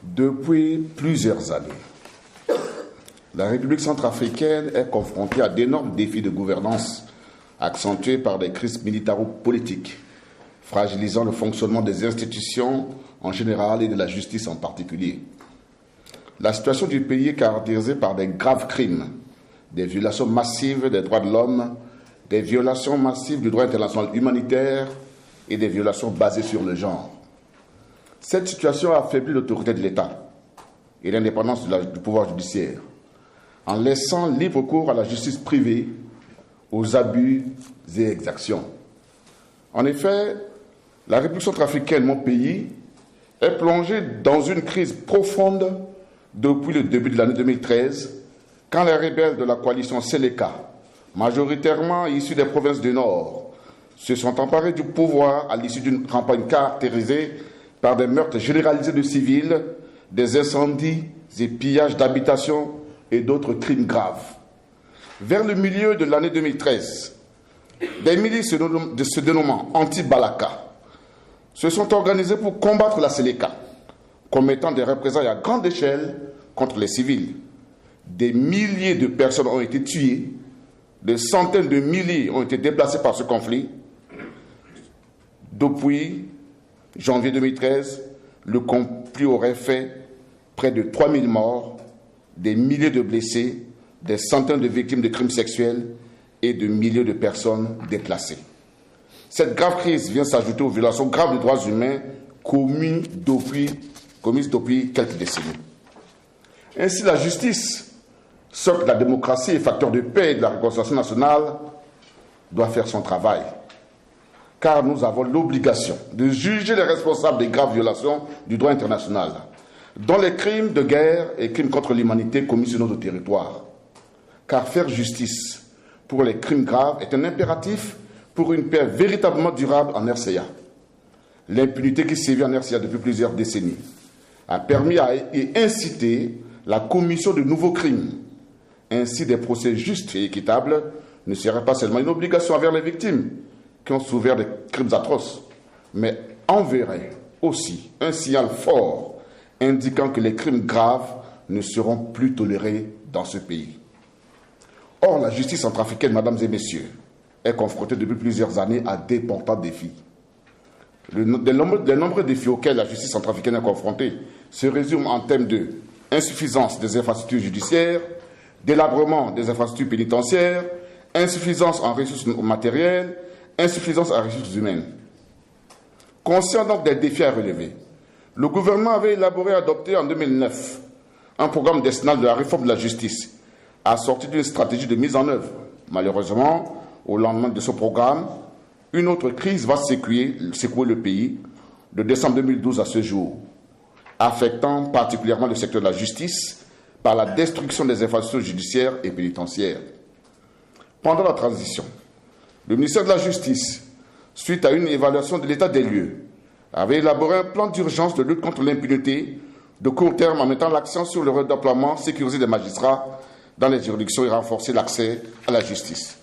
Depuis plusieurs années, la République centrafricaine est confrontée à d'énormes défis de gouvernance accentués par des crises militaro-politiques, fragilisant le fonctionnement des institutions en général et de la justice en particulier. La situation du pays est caractérisée par des graves crimes, des violations massives des droits de l'homme, des violations massives du droit international humanitaire et des violations basées sur le genre. Cette situation a affaibli l'autorité de l'État et l'indépendance du pouvoir judiciaire, en laissant libre cours à la justice privée, aux abus et exactions. En effet, la République centrafricaine, mon pays, est plongée dans une crise profonde depuis le début de l'année 2013, quand les rebelles de la coalition Séléka, majoritairement issus des provinces du Nord, se sont emparés du pouvoir à l'issue d'une campagne caractérisée par des meurtres généralisés de civils, des incendies et pillages d'habitations et d'autres crimes graves. Vers le milieu de l'année 2013, des milices se dénommant anti-Balaka se sont organisées pour combattre la Séléka, commettant des représailles à grande échelle contre les civils. Des milliers de personnes ont été tuées, des centaines de milliers ont été déplacés par ce conflit. Depuis janvier 2013, le conflit aurait fait près de 3000 morts, des milliers de blessés, des centaines de victimes de crimes sexuels et de milliers de personnes déplacées. Cette grave crise vient s'ajouter aux violations graves des droits humains commises depuis quelques décennies. Ainsi, la justice, socle de la démocratie et facteur de paix et de la réconciliation nationale, doit faire son travail. Car nous avons l'obligation de juger les responsables des graves violations du droit international, dont les crimes de guerre et crimes contre l'humanité commis sur notre territoire. Car faire justice pour les crimes graves est un impératif pour une paix véritablement durable en RCA. L'impunité qui sévit en RCA depuis plusieurs décennies a permis et incité la commission de nouveaux crimes. Ainsi, des procès justes et équitables ne seraient pas seulement une obligation envers les victimes qui ont souffert des crimes atroces, mais enverraient aussi un signal fort indiquant que les crimes graves ne seront plus tolérés dans ce pays. Or, la justice centrafricaine, mesdames et messieurs, est confrontée depuis plusieurs années à d'importants défis. Les nombreux défis auxquels la justice centrafricaine est confrontée se résument en termes de insuffisance des infrastructures judiciaires, délabrement des infrastructures pénitentiaires, insuffisance en ressources matérielles, insuffisance en ressources humaines. Conscient donc des défis à relever, le gouvernement avait élaboré et adopté en 2009 un programme décennal de la réforme de la justice, assorti d'une stratégie de mise en œuvre. Malheureusement, au lendemain de ce programme, une autre crise va secouer le pays de décembre 2012 à ce jour, affectant particulièrement le secteur de la justice par la destruction des infrastructures judiciaires et pénitentiaires. Pendant la transition, le ministère de la Justice, suite à une évaluation de l'état des lieux, avait élaboré un plan d'urgence de lutte contre l'impunité de court terme en mettant l'accent sur le redéploiement sécurisé des magistrats dans les juridictions et renforcer l'accès à la justice.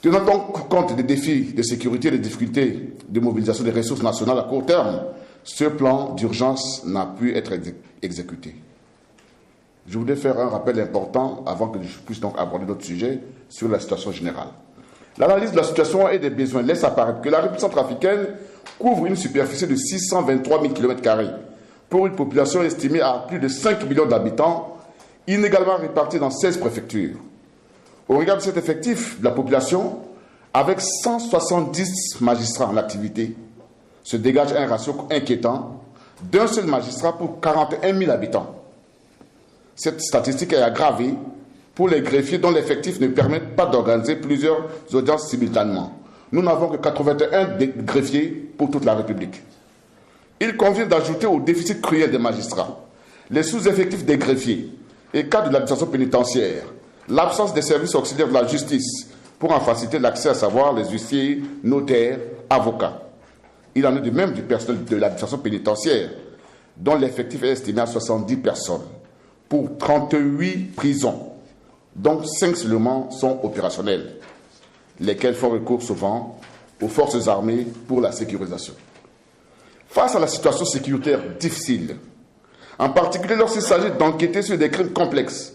Tenant donc compte des défis de sécurité et des difficultés de mobilisation des ressources nationales à court terme, ce plan d'urgence n'a pu être exécuté. Je voudrais faire un rappel important avant que je puisse donc aborder d'autres sujets sur la situation générale. L'analyse de la situation et des besoins laisse apparaître que la République centrafricaine couvre une superficie de 623 000 km² pour une population estimée à plus de 5 millions d'habitants, inégalement répartie dans 16 préfectures. Au regard de cet effectif de la population, avec 170 magistrats en activité, se dégage un ratio inquiétant d'un seul magistrat pour 41 000 habitants. Cette statistique est aggravée pour les greffiers dont l'effectif ne permet pas d'organiser plusieurs audiences simultanément. Nous n'avons que 81 greffiers pour toute la République. Il convient d'ajouter au déficit cruel des magistrats les sous-effectifs des greffiers et cas de l'administration pénitentiaire, l'absence des services auxiliaires de la justice pour en faciliter l'accès, à savoir les huissiers, notaires, avocats. Il en est de même du personnel de l'administration pénitentiaire, dont l'effectif est estimé à 70 personnes, pour 38 prisons, dont 5 seulement sont opérationnelles, lesquelles font recours souvent aux forces armées pour la sécurisation. Face à la situation sécuritaire difficile, en particulier lorsqu'il s'agit d'enquêter sur des crimes complexes,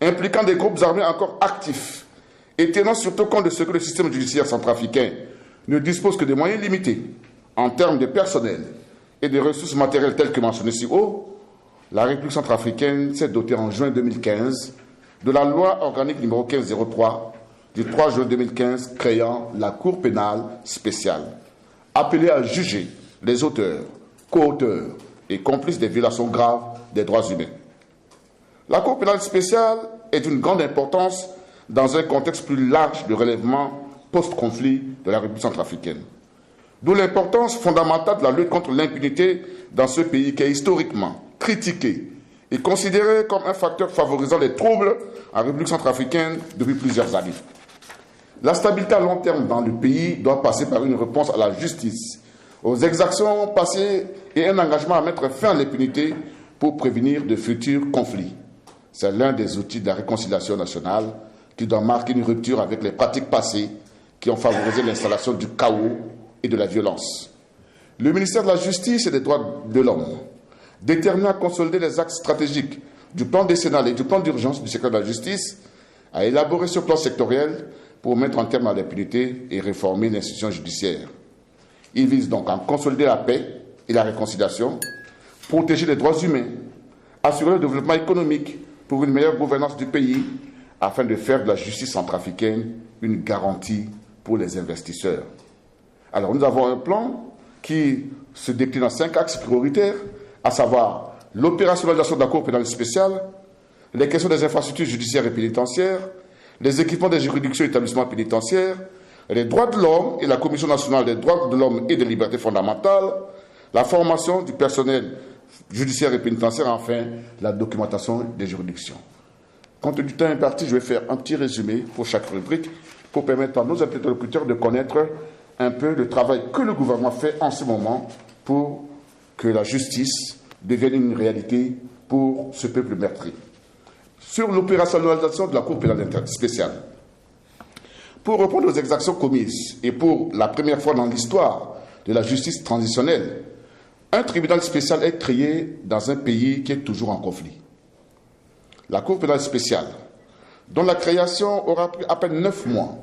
impliquant des groupes armés encore actifs, et tenant surtout compte de ce que le système judiciaire centrafricain ne dispose que de moyens limités en termes de personnel et de ressources matérielles telles que mentionnées si haut, la République centrafricaine s'est dotée en juin 2015 de la loi organique numéro 1503 du 3 juin 2015 créant la Cour pénale spéciale, appelée à juger les auteurs, co-auteurs et complices des violations graves des droits humains. La Cour pénale spéciale est d'une grande importance dans un contexte plus large de relèvement post-conflit de la République centrafricaine. D'où l'importance fondamentale de la lutte contre l'impunité dans ce pays qui est historiquement critiqué et considéré comme un facteur favorisant les troubles en République centrafricaine depuis plusieurs années. La stabilité à long terme dans le pays doit passer par une réponse à la justice, aux exactions passées et un engagement à mettre fin à l'impunité pour prévenir de futurs conflits. C'est l'un des outils de la réconciliation nationale qui doit marquer une rupture avec les pratiques passées qui ont favorisé l'installation du chaos et de la violence. Le ministère de la Justice et des Droits de l'Homme, déterminé à consolider les axes stratégiques du plan décennal et du plan d'urgence du secteur de la justice, a élaboré ce plan sectoriel pour mettre un terme à l'impunité et réformer l'institution judiciaire. Il vise donc à consolider la paix et la réconciliation, protéger les droits humains, assurer le développement économique pour une meilleure gouvernance du pays, afin de faire de la justice centrafricaine une garantie pour les investisseurs. Alors nous avons un plan qui se décline en 5 axes prioritaires, à savoir l'opérationnalisation de la Cour pénale spéciale, les questions des infrastructures judiciaires et pénitentiaires, les équipements des juridictions et établissements pénitentiaires, les droits de l'homme et la Commission nationale des droits de l'homme et des libertés fondamentales, la formation du personnel judiciaire et pénitentiaire, enfin la documentation des juridictions. Compte du temps imparti, je vais faire un petit résumé pour chaque rubrique pour permettre à nos interlocuteurs de connaître un peu le travail que le gouvernement fait en ce moment pour que la justice devienne une réalité pour ce peuple meurtri. Sur l'opérationnalisation de la Cour pénale spéciale, pour répondre aux exactions commises et pour la première fois dans l'histoire de la justice transitionnelle, un tribunal spécial est créé dans un pays qui est toujours en conflit. La Cour pénale spéciale, dont la création aura pris à peine 9 mois,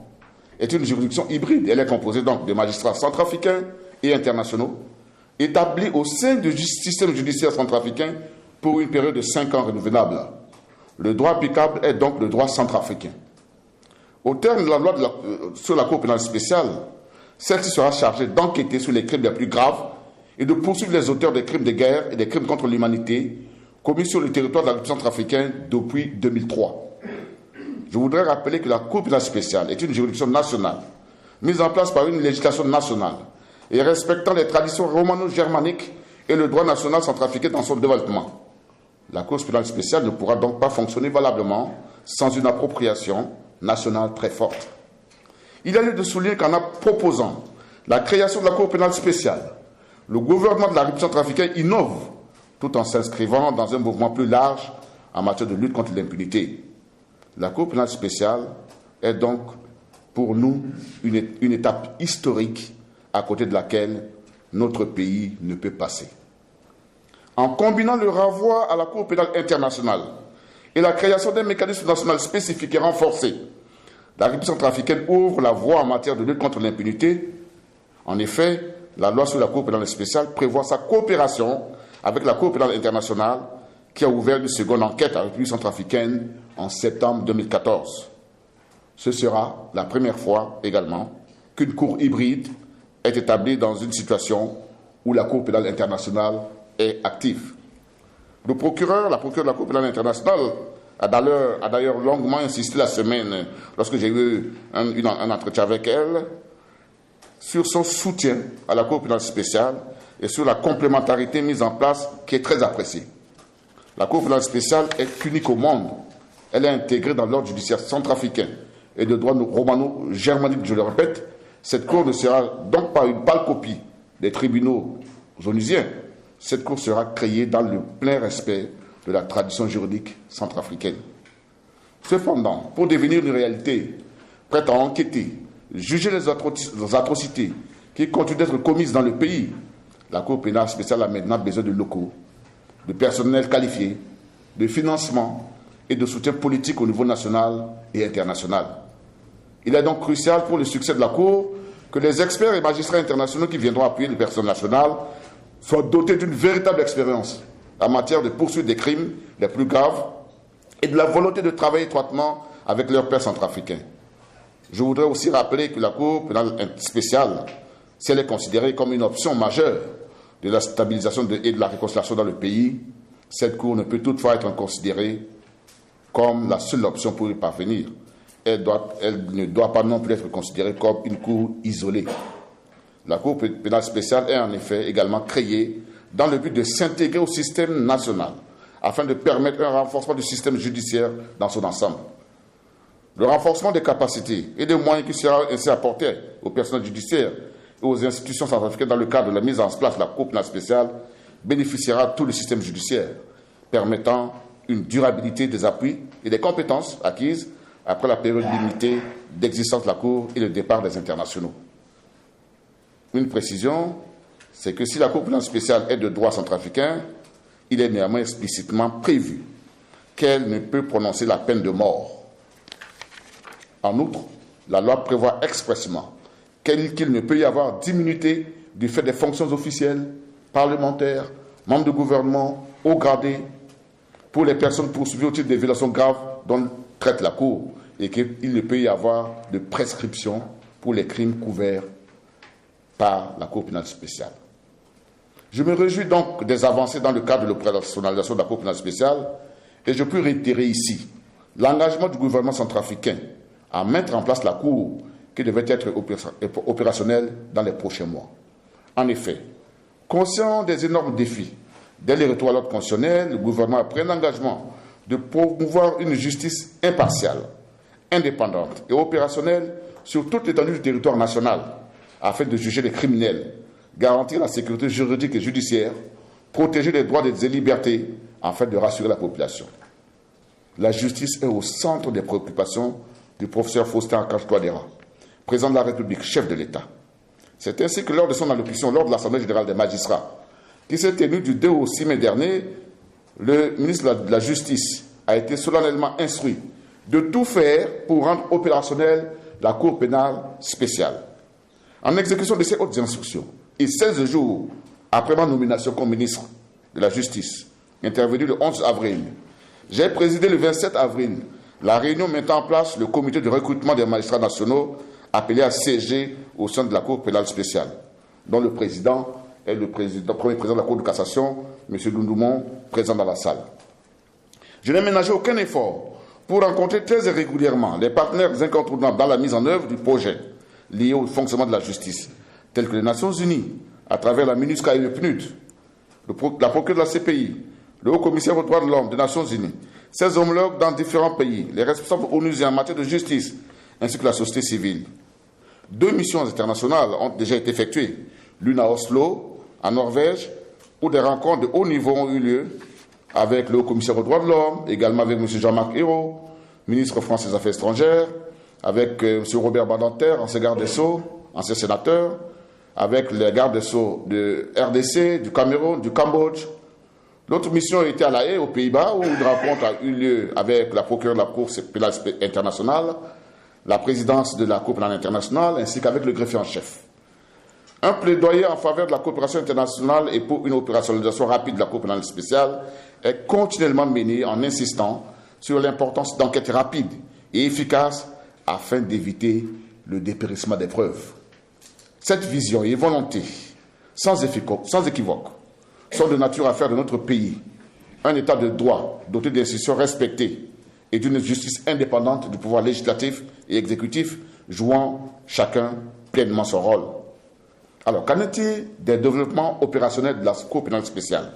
est une juridiction hybride. Elle est composée donc de magistrats centrafricains et internationaux, établis au sein du système judiciaire centrafricain pour une période de 5 ans renouvelable. Le droit applicable est donc le droit centrafricain. Au terme de la loi sur la Cour pénale spéciale, celle-ci sera chargée d'enquêter sur les crimes les plus graves et de poursuivre les auteurs des crimes de guerre et des crimes contre l'humanité commis sur le territoire de la République centrafricaine depuis 2003. Je voudrais rappeler que la Cour pénale spéciale est une juridiction nationale, mise en place par une législation nationale et respectant les traditions romano-germaniques et le droit national centrafricain dans son développement. La Cour pénale spéciale ne pourra donc pas fonctionner valablement sans une appropriation nationale très forte. Il y a lieu de souligner qu'en proposant la création de la Cour pénale spéciale, le gouvernement de la République centrafricaine innove tout en s'inscrivant dans un mouvement plus large en matière de lutte contre l'impunité. La Cour pénale spéciale est donc pour nous une étape historique à côté de laquelle notre pays ne peut passer. En combinant le renvoi à la Cour pénale internationale et la création d'un mécanisme national spécifique et renforcé, la République centrafricaine ouvre la voie en matière de lutte contre l'impunité. En effet, la loi sur la Cour pénale spéciale prévoit sa coopération avec la Cour pénale internationale qui a ouvert une seconde enquête à la République centrafricaine en septembre 2014. Ce sera la première fois également qu'une cour hybride est établie dans une situation où la Cour pénale internationale est active. La procureure de la Cour pénale internationale a d'ailleurs longuement insisté la semaine, lorsque j'ai eu un entretien avec elle, sur son soutien à la Cour pénale spéciale et sur la complémentarité mise en place qui est très appréciée. La Cour pénale spéciale est unique au monde. Elle est intégrée dans l'ordre judiciaire centrafricain et de droit romano-germanique, je le répète. Cette Cour ne sera donc pas une pâle copie des tribunaux onusiens. Cette Cour sera créée dans le plein respect de la tradition juridique centrafricaine. Cependant, pour devenir une réalité prête à enquêter, juger les atrocités qui continuent d'être commises dans le pays, la Cour pénale spéciale a maintenant besoin de locaux. de personnel qualifié, de financement et de soutien politique au niveau national et international. Il est donc crucial pour le succès de la Cour que les experts et magistrats internationaux qui viendront appuyer les personnes nationales soient dotés d'une véritable expérience en matière de poursuite des crimes les plus graves et de la volonté de travailler étroitement avec leurs pairs centrafricains. Je voudrais aussi rappeler que la Cour pénale spéciale, si elle est considérée comme une option majeure de la stabilisation et de la réconciliation dans le pays, cette Cour ne peut toutefois être considérée comme la seule option pour y parvenir. Elle ne doit pas non plus être considérée comme une Cour isolée. La Cour pénale spéciale est en effet également créée dans le but de s'intégrer au système national, afin de permettre un renforcement du système judiciaire dans son ensemble. Le renforcement des capacités et des moyens qui sera ainsi apporté aux personnels judiciaires et aux institutions centrafricaines dans le cadre de la mise en place de la Cour pénale spéciale bénéficiera à tout le système judiciaire, permettant une durabilité des appuis et des compétences acquises après la période limitée d'existence de la Cour et le départ des internationaux. Une précision, c'est que si la Cour pénale spéciale est de droit centrafricain, il est néanmoins explicitement prévu qu'elle ne peut prononcer la peine de mort. En outre, la loi prévoit expressément qu'il ne peut y avoir d'immunité du fait des fonctions officielles, parlementaires, membres de gouvernement, hauts gradés, pour les personnes poursuivies au titre des violations graves dont traite la Cour, et qu'il ne peut y avoir de prescription pour les crimes couverts par la Cour pénale spéciale. Je me réjouis donc des avancées dans le cadre de l'opérationnalisation de la Cour pénale spéciale, et je peux réitérer ici l'engagement du gouvernement centrafricain à mettre en place la Cour qui devait être opérationnelle dans les prochains mois. En effet, conscient des énormes défis, dès le retour à l'ordre constitutionnel, le gouvernement a pris l'engagement de promouvoir une justice impartiale, indépendante et opérationnelle sur toute l'étendue du territoire national, afin de juger les criminels, garantir la sécurité juridique et judiciaire, protéger les droits et les libertés, afin de rassurer la population. La justice est au centre des préoccupations du professeur Faustin Archange-Touadéra, président de la République, chef de l'État. C'est ainsi que lors de son allocution lors de l'Assemblée générale des magistrats, qui s'est tenue du 2 au 6 mai dernier, le ministre de la Justice a été solennellement instruit de tout faire pour rendre opérationnelle la Cour pénale spéciale. En exécution de ces hautes instructions, et 16 jours après ma nomination comme ministre de la Justice, intervenu le 11 avril, j'ai présidé le 27 avril la réunion mettant en place le comité de recrutement des magistrats nationaux appelé à siéger au sein de la Cour pénale spéciale, dont le président est le premier président de la Cour de cassation, M. Lundoumon, présent dans la salle. Je n'ai ménagé aucun effort pour rencontrer très régulièrement les partenaires incontournables dans la mise en œuvre du projet lié au fonctionnement de la justice, tels que les Nations Unies, à travers la MINUSCA et le PNUD, la procureure de la CPI, le Haut-Commissaire aux droits de l'homme des Nations Unies, ses homologues dans différents pays, les responsables onusiens en matière de justice, ainsi que la société civile. 2 missions internationales ont déjà été effectuées, l'une à Oslo, en Norvège, où des rencontres de haut niveau ont eu lieu avec le Haut-Commissaire aux droits de l'homme, également avec M. Jean-Marc Ayrault, ministre français des Affaires étrangères, avec M. Robert Badinter, ancien garde des Sceaux, ancien sénateur, avec les gardes des Sceaux de RDC, du Cameroun, du Cambodge. L'autre mission a été à La Haye, aux Pays-Bas, où une rencontre a eu lieu avec la procureure de la Cour pénale internationale, la présidence de la Cour pénale internationale, ainsi qu'avec le greffier en chef. Un plaidoyer en faveur de la coopération internationale et pour une opérationnalisation rapide de la Cour pénale spéciale est continuellement mené en insistant sur l'importance d'enquêtes rapides et efficaces afin d'éviter le dépérissement des preuves. Cette vision et volonté, sans équivoque, sont de nature à faire de notre pays un État de droit doté d'institutions respectées et d'une justice indépendante du pouvoir législatif et exécutif, jouant chacun pleinement son rôle. Alors, qu'en est-il des développements opérationnels de la Cour pénale spéciale?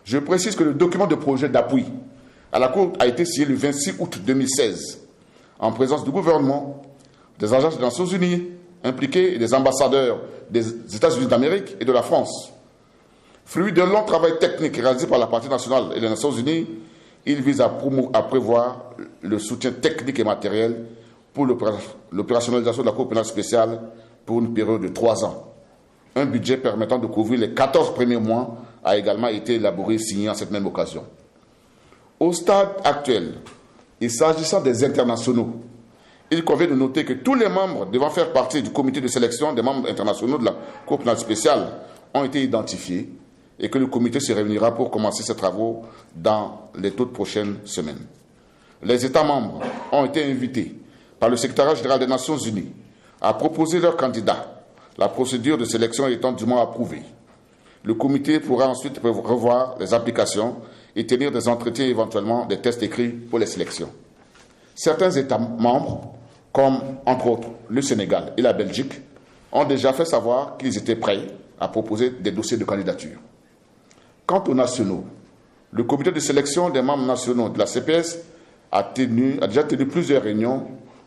Je précise que le document de projet d'appui à la Cour a été signé le 26 août 2016 en présence du gouvernement, des agences des Nations Unies impliquées et des ambassadeurs des États-Unis d'Amérique et de la France. Fruit d'un long travail technique réalisé par la partie nationale et les Nations Unies, il vise à prévoir le soutien technique et matériel pour l'opérationnalisation de la Cour pénale spéciale pour une période de 3 ans. Un budget permettant de couvrir les 14 premiers mois a également été élaboré et signé en cette même occasion. Au stade actuel, et s'agissant des internationaux, il convient de noter que tous les membres devant faire partie du comité de sélection des membres internationaux de la Cour pénale spéciale ont été identifiés et que le comité se réunira pour commencer ses travaux dans les toutes prochaines semaines. Les États membres ont été invités par le secrétariat général des Nations Unies à proposer leurs candidats, la procédure de sélection étant dûment approuvée. Le comité pourra ensuite revoir les applications et tenir des entretiens et éventuellement des tests écrits pour les sélections. Certains États membres, comme entre autres le Sénégal et la Belgique, ont déjà fait savoir qu'ils étaient prêts à proposer des dossiers de candidature. Quant aux nationaux, le comité de sélection des membres nationaux de la CPS a déjà tenu plusieurs réunions.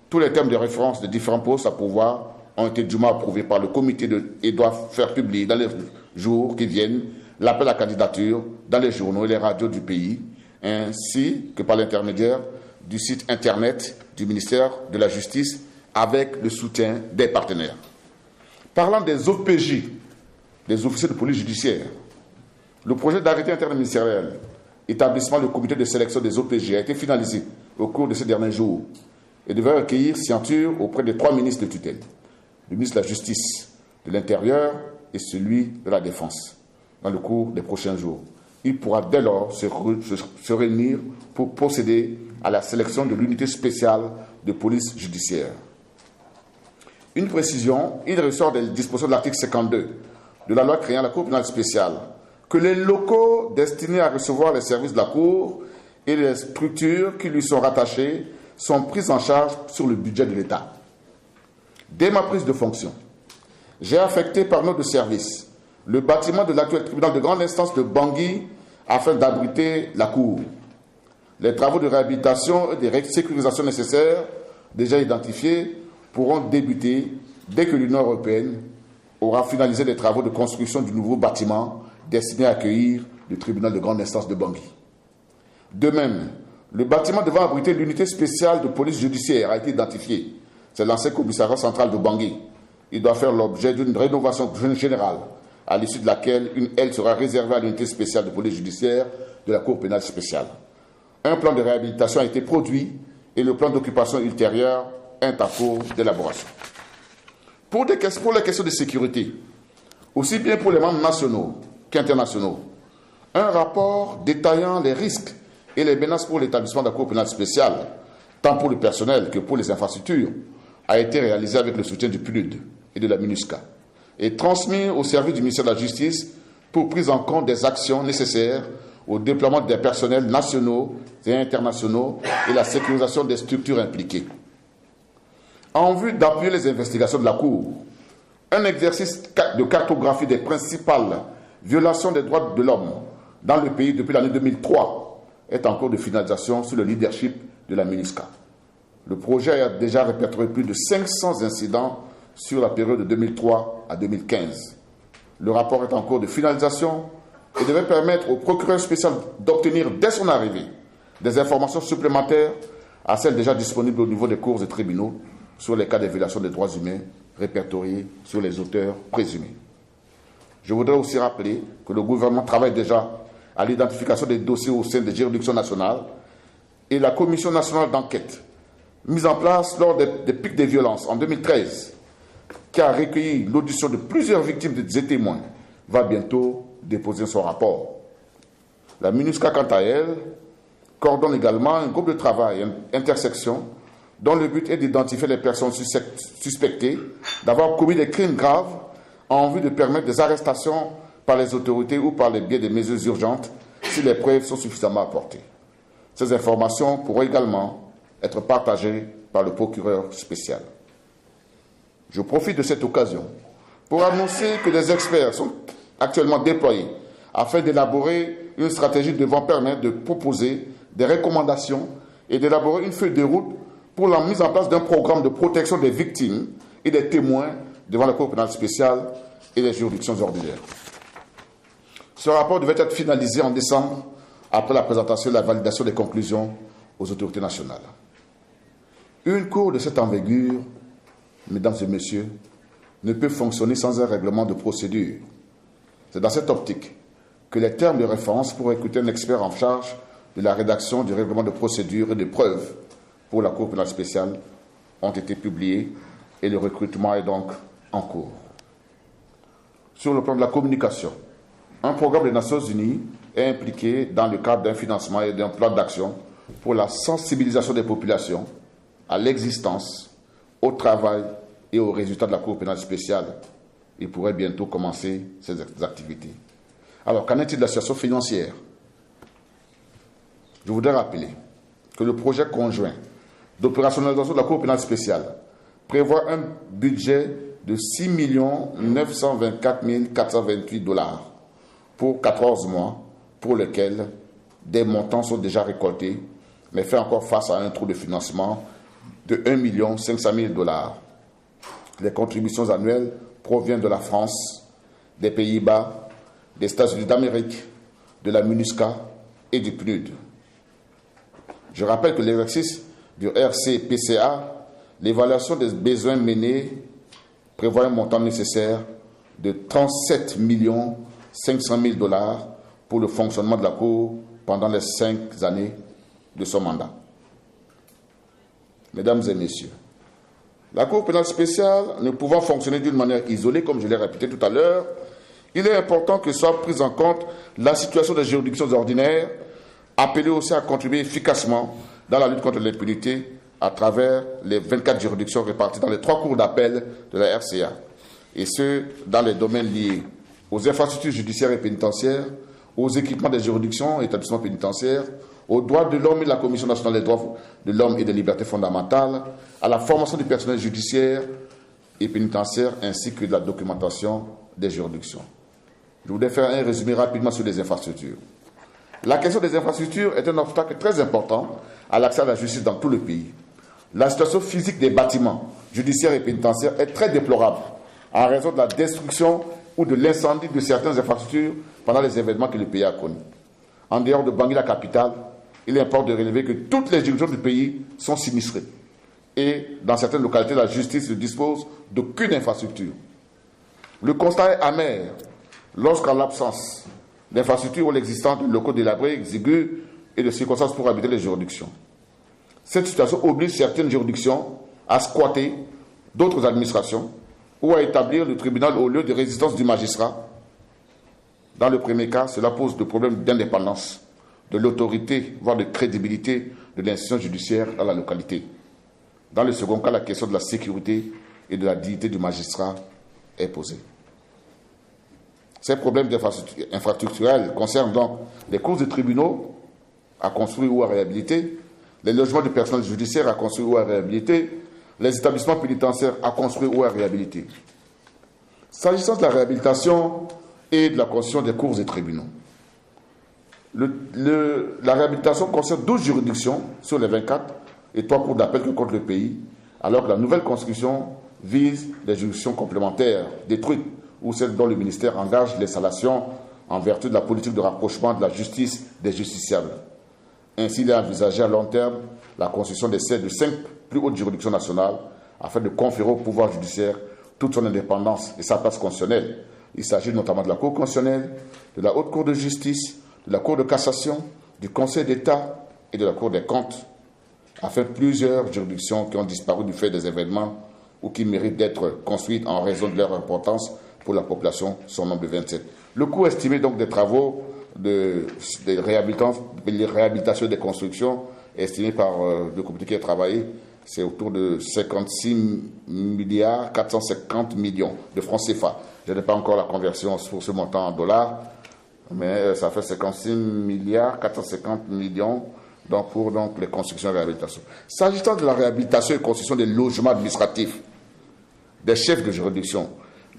Tous les thèmes de référence de différents postes à pouvoir ont été dûment approuvés par le comité et doivent faire publier dans les jours qui viennent l'appel à candidature dans les journaux et les radios du pays, ainsi que par l'intermédiaire du site Internet du ministère de la Justice avec le soutien des partenaires. Parlant des OPJ, des officiers de police judiciaire, le projet d'arrêté interministériel établissement le comité de sélection des OPJ a été finalisé au cours de ces derniers jours et devrait recueillir signature auprès des 3 ministres de tutelle, le ministre de la Justice, de l'Intérieur et celui de la Défense, dans le cours des prochains jours. Il pourra dès lors se réunir pour procéder à la sélection de l'unité spéciale de police judiciaire. Une précision, il ressort des dispositions de l'article 52 de la loi créant la Cour pénale spéciale que les locaux destinés à recevoir les services de la Cour et les structures qui lui sont rattachées sont pris en charge sur le budget de l'État. Dès ma prise de fonction, j'ai affecté par notre service le bâtiment de l'actuel tribunal de grande instance de Bangui afin d'abriter la Cour. Les travaux de réhabilitation et de sécurisation nécessaires, déjà identifiés, pourront débuter dès que l'Union européenne aura finalisé les travaux de construction du nouveau bâtiment destiné à accueillir le tribunal de grande instance de Bangui. De même, le bâtiment devant abriter l'unité spéciale de police judiciaire a été identifié. C'est l'ancien commissariat central de Bangui. Il doit faire l'objet d'une rénovation générale, à l'issue de laquelle une aile sera réservée à l'unité spéciale de police judiciaire de la Cour pénale spéciale. Un plan de réhabilitation a été produit et le plan d'occupation ultérieur est en cours d'élaboration. Pour les questions de sécurité, aussi bien pour les membres nationaux qu'internationaux, un rapport détaillant les risques et les menaces pour l'établissement de la Cour pénale spéciale, tant pour le personnel que pour les infrastructures, a été réalisé avec le soutien du PNUD et de la MINUSCA et transmis au service du ministère de la Justice pour prise en compte des actions nécessaires au déploiement des personnels nationaux et internationaux et la sécurisation des structures impliquées. En vue d'appuyer les investigations de la Cour, un exercice de cartographie des principales violations des droits de l'homme dans le pays depuis l'année 2003 est en cours de finalisation sous le leadership de la MINUSCA. Le projet a déjà répertorié plus de 500 incidents sur la période de 2003 à 2015. Le rapport est en cours de finalisation et devait permettre au procureur spécial d'obtenir dès son arrivée des informations supplémentaires à celles déjà disponibles au niveau des cours et tribunaux sur les cas de violation des droits humains répertoriés sur les auteurs présumés. Je voudrais aussi rappeler que le gouvernement travaille déjà à l'identification des dossiers au sein des juridictions nationales et la commission nationale d'enquête mise en place lors des pics de violence en 2013, qui a recueilli l'audition de plusieurs victimes et témoins, va bientôt déposer son rapport. La MINUSCA, quant à elle, coordonne également un groupe de travail intersection dont le but est d'identifier les personnes suspectées d'avoir commis des crimes graves en vue de permettre des arrestations par les autorités ou par le biais des mesures urgentes si les preuves sont suffisamment apportées. Ces informations pourront également être partagées par le procureur spécial. Je profite de cette occasion pour annoncer que des experts sont actuellement déployés afin d'élaborer une stratégie devant permettre de proposer des recommandations et d'élaborer une feuille de route pour la mise en place d'un programme de protection des victimes et des témoins devant la Cour pénale spéciale et les juridictions ordinaires. Ce rapport devait être finalisé en décembre après la présentation et la validation des conclusions aux autorités nationales. Une cour de cette envergure, mesdames et messieurs, ne peut fonctionner sans un règlement de procédure. C'est dans cette optique que les termes de référence pour recruter un expert en charge de la rédaction du règlement de procédure et de preuves pour la Cour pénale spéciale ont été publiés et le recrutement est donc en cours. Sur le plan de la communication, un programme des Nations Unies est impliqué dans le cadre d'un financement et d'un plan d'action pour la sensibilisation des populations à l'existence, au travail et aux résultats de la Cour pénale spéciale. Il pourrait bientôt commencer ces activités. Alors, qu'en est-il de la situation financière? Je voudrais rappeler que le projet conjoint d'opérationnalisation de la Cour pénale spéciale prévoit un budget de 6 924 428 $, pour 14 mois, pour lesquels des montants sont déjà récoltés, mais fait encore face à un trou de financement de 1 500 000 $. Les contributions annuelles proviennent de la France, des Pays-Bas, des États-Unis d'Amérique, de la MINUSCA et du PNUD. Je rappelle que l'exercice du RCPCA, l'évaluation des besoins menés prévoit un montant nécessaire de 37 500 000 $ pour le fonctionnement de la Cour pendant les 5 années de son mandat. Mesdames et messieurs, la Cour pénale spéciale ne pouvant fonctionner d'une manière isolée, comme je l'ai répété tout à l'heure, il est important que soit prise en compte la situation des juridictions ordinaires, appelées aussi à contribuer efficacement dans la lutte contre l'impunité à travers les 24 juridictions réparties dans les 3 cours d'appel de la RCA, et ce, dans les domaines liés aux infrastructures judiciaires et pénitentiaires, aux équipements des juridictions et établissements pénitentiaires, aux droits de l'homme et de la Commission nationale des droits de l'homme et des libertés fondamentales, à la formation du personnel judiciaire et pénitentiaire, ainsi que de la documentation des juridictions. Je voudrais faire un résumé rapidement sur les infrastructures. La question des infrastructures est un obstacle très important à l'accès à la justice dans tout le pays. La situation physique des bâtiments judiciaires et pénitentiaires est très déplorable en raison de la destruction ou de l'incendie de certaines infrastructures pendant les événements que le pays a connus. En dehors de Bangui, la capitale, il importe de relever que toutes les juridictions du pays sont sinistrées. Et dans certaines localités, la justice ne dispose d'aucune infrastructure. Le constat est amer lorsqu'en l'absence d'infrastructures ou l'existence de locaux délabrés, exigus et de circonstances pour habiter les juridictions. Cette situation oblige certaines juridictions à squatter d'autres administrations ou à établir le tribunal au lieu de résidence du magistrat. Dans le premier cas, cela pose des problèmes d'indépendance, de l'autorité, voire de crédibilité de l'institution judiciaire dans la localité. Dans le second cas, la question de la sécurité et de la dignité du magistrat est posée. Ces problèmes infrastructurels concernent donc les cours de tribunaux à construire ou à réhabiliter, les logements du personnel judiciaire à construire ou à réhabiliter, les établissements pénitentiaires à construire ou à réhabiliter. S'agissant de la réhabilitation et de la construction des cours et tribunaux, la réhabilitation concerne 12 juridictions sur les 24 et 3 cours d'appel que compte le pays, alors que la nouvelle construction vise les juridictions complémentaires détruites ou celles dont le ministère engage l'installation en vertu de la politique de rapprochement de la justice des justiciables. Ainsi, il est envisagé à long terme la construction de 5 plus hautes juridictions nationales afin de conférer au pouvoir judiciaire toute son indépendance et sa place constitutionnelle. Il s'agit notamment de la Cour constitutionnelle, de la Haute Cour de justice, de la Cour de cassation, du Conseil d'État et de la Cour des comptes, afin que plusieurs juridictions qui ont disparu du fait des événements ou qui méritent d'être construites en raison de leur importance pour la population sont au nombre de 27. Le coût estimé donc des travaux de réhabilitation et des constructions estimé par le comité qui a travaillé, c'est autour de 56 milliards 450 millions de francs CFA. Je n'ai pas encore la conversion pour ce montant en dollars, mais ça fait 56 milliards 450 millions donc pour les constructions et réhabilitations. S'agissant de la réhabilitation et construction des logements administratifs des chefs de juridiction,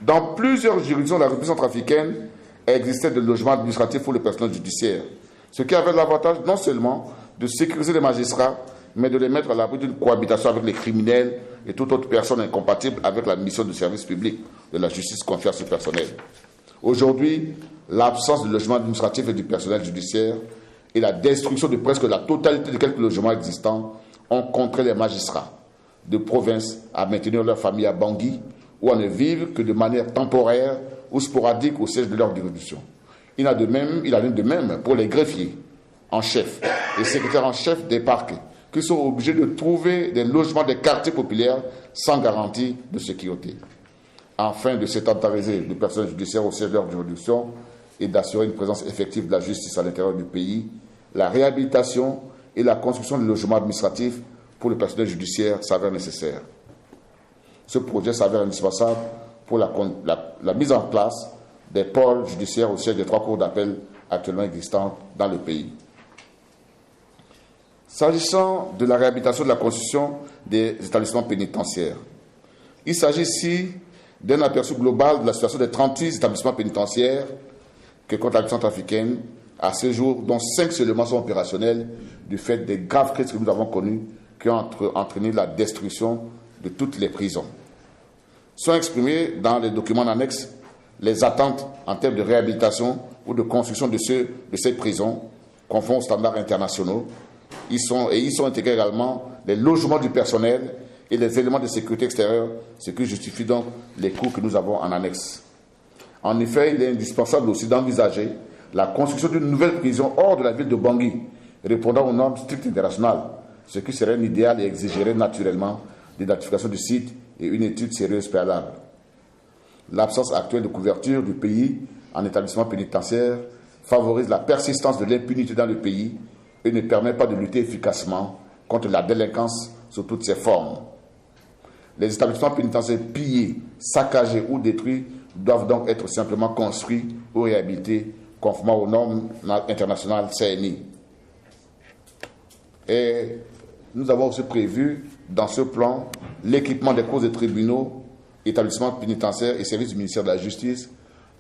dans plusieurs juridictions de la République centrafricaine existait des logements administratifs pour le personnel judiciaire, ce qui avait l'avantage non seulement de sécuriser les magistrats, mais de les mettre à l'abri d'une cohabitation avec les criminels et toute autre personne incompatible avec la mission de service public de la justice confiée à ce personnel. Aujourd'hui, l'absence de logements administratifs et du personnel judiciaire et la destruction de presque la totalité de quelques logements existants ont contraint les magistrats de province à maintenir leur famille à Bangui ou à ne vivre que de manière temporaire ou sporadique au siège de leur juridiction. Il en est de même pour les greffiers en chef et secrétaires en chef des parquets, qui sont obligés de trouver des logements des quartiers populaires sans garantie de sécurité. Afin de sédentariser le personnel judiciaire au siège de leur juridiction et d'assurer une présence effective de la justice à l'intérieur du pays, la réhabilitation et la construction de logements administratifs pour le personnel judiciaire s'avèrent nécessaires. Ce projet s'avère indispensable pour la mise en place des pôles judiciaires au siège des 3 cours d'appel actuellement existantes dans le pays. S'agissant de la réhabilitation de la construction des établissements pénitentiaires, il s'agit ici d'un aperçu global de la situation des 36 établissements pénitentiaires que compte l'administration africaine à ce jour, dont 5 seulement sont opérationnels du fait des graves crises que nous avons connues qui ont entraîné la destruction de toutes les prisons. Sont exprimées dans les documents annexes les attentes en termes de réhabilitation ou de construction de ces prisons conformes aux standards internationaux. Y sont intégrés également les logements du personnel et les éléments de sécurité extérieure, ce qui justifie donc les coûts que nous avons en annexe. En effet, il est indispensable aussi d'envisager la construction d'une nouvelle prison hors de la ville de Bangui, répondant aux normes strictes internationales, ce qui serait un idéal et exigerait naturellement l'identification du site et une étude sérieuse préalable. L'absence actuelle de couverture du pays en établissement pénitentiaire favorise la persistance de l'impunité dans le pays et ne permet pas de lutter efficacement contre la délinquance sous toutes ses formes. Les établissements pénitentiaires pillés, saccagés ou détruits doivent donc être simplement construits ou réhabilités conformément aux normes internationales CNI. Et nous avons aussi prévu dans ce plan l'équipement des cours de tribunaux, établissements pénitentiaires et services du ministère de la Justice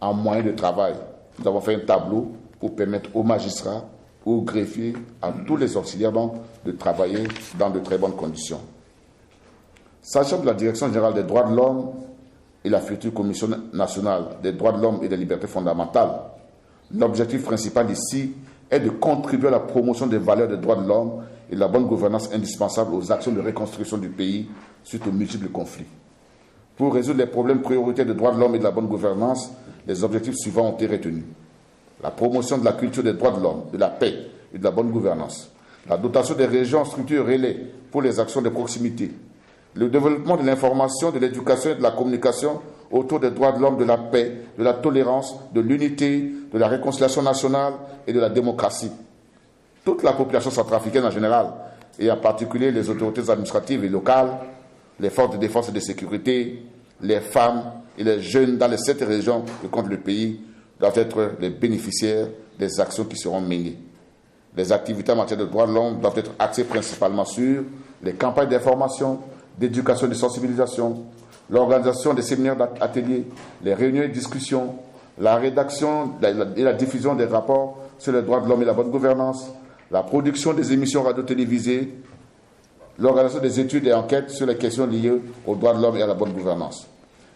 en moyens de travail. Nous avons fait un tableau pour permettre aux magistrats, aux greffiers, à tous les auxiliaires donc, de travailler dans de très bonnes conditions. Sachant de la Direction générale des droits de l'homme et la future Commission nationale des droits de l'homme et des libertés fondamentales, l'objectif principal ici est de contribuer à la promotion des valeurs des droits de l'homme et de la bonne gouvernance indispensable aux actions de reconstruction du pays suite aux multiples conflits. Pour résoudre les problèmes prioritaires des droits de l'homme et de la bonne gouvernance, les objectifs suivants ont été retenus. La promotion de la culture des droits de l'homme, de la paix et de la bonne gouvernance. La dotation des régions en structures relais pour les actions de proximité. Le développement de l'information, de l'éducation et de la communication autour des droits de l'homme, de la paix, de la tolérance, de l'unité, de la réconciliation nationale et de la démocratie. Toute la population centrafricaine en général, et en particulier les autorités administratives et locales, les forces de défense et de sécurité, les femmes et les jeunes dans les 7 régions que compte le pays, doivent être les bénéficiaires des actions qui seront menées. Les activités en matière de droits de l'homme doivent être axées principalement sur les campagnes d'information, d'éducation et de sensibilisation, l'organisation des séminaires d'ateliers, les réunions et discussions, la rédaction et la diffusion des rapports sur les droits de l'homme et la bonne gouvernance, la production des émissions radio-télévisées, l'organisation des études et enquêtes sur les questions liées aux droits de l'homme et à la bonne gouvernance.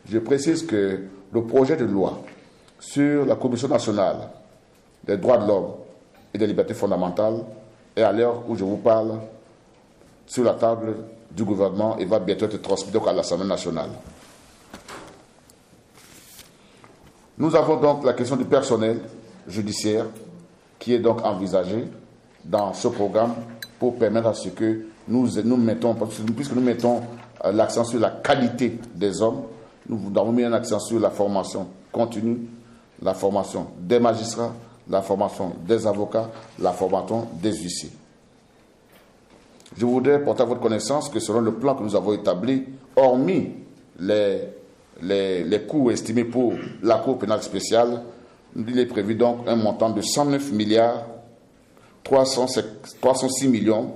Je précise que le projet de loi sur la Commission nationale des droits de l'homme et des libertés fondamentales est à l'heure où je vous parle sur la table du gouvernement et va bientôt être transmis à l'Assemblée nationale. Nous avons donc la question du personnel judiciaire qui est donc envisagée dans ce programme pour permettre à ce que nous mettons, puisque nous mettons l'accent sur la qualité des hommes, nous avons mis un accent sur la formation continue, la formation des magistrats, la formation des avocats, la formation des huissiers. Je voudrais porter à votre connaissance que selon le plan que nous avons établi, hormis les coûts estimés pour la Cour pénale spéciale, il est prévu donc un montant de 109 milliards 306 millions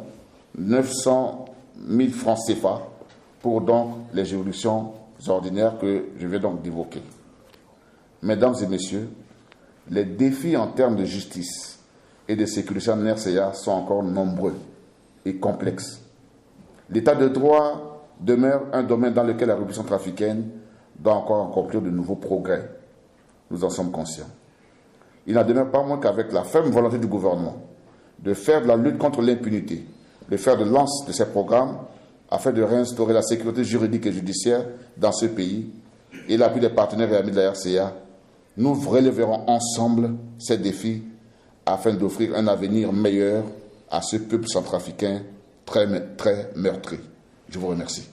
900 000 francs CFA pour donc les juridictions ordinaires que je vais donc d'évoquer. Mesdames et messieurs, les défis en termes de justice et de sécurité en RCA sont encore nombreux et complexes. L'état de droit demeure un domaine dans lequel la République centrafricaine doit encore accomplir de nouveaux progrès. Nous en sommes conscients. Il n'en demeure pas moins qu'avec la ferme volonté du gouvernement de faire de la lutte contre l'impunité, de faire de lance de ces programmes afin de réinstaurer la sécurité juridique et judiciaire dans ce pays et l'appui des partenaires et amis de la RCA, nous relèverons ensemble ces défis afin d'offrir un avenir meilleur à ce peuple centrafricain très meurtri. Je vous remercie.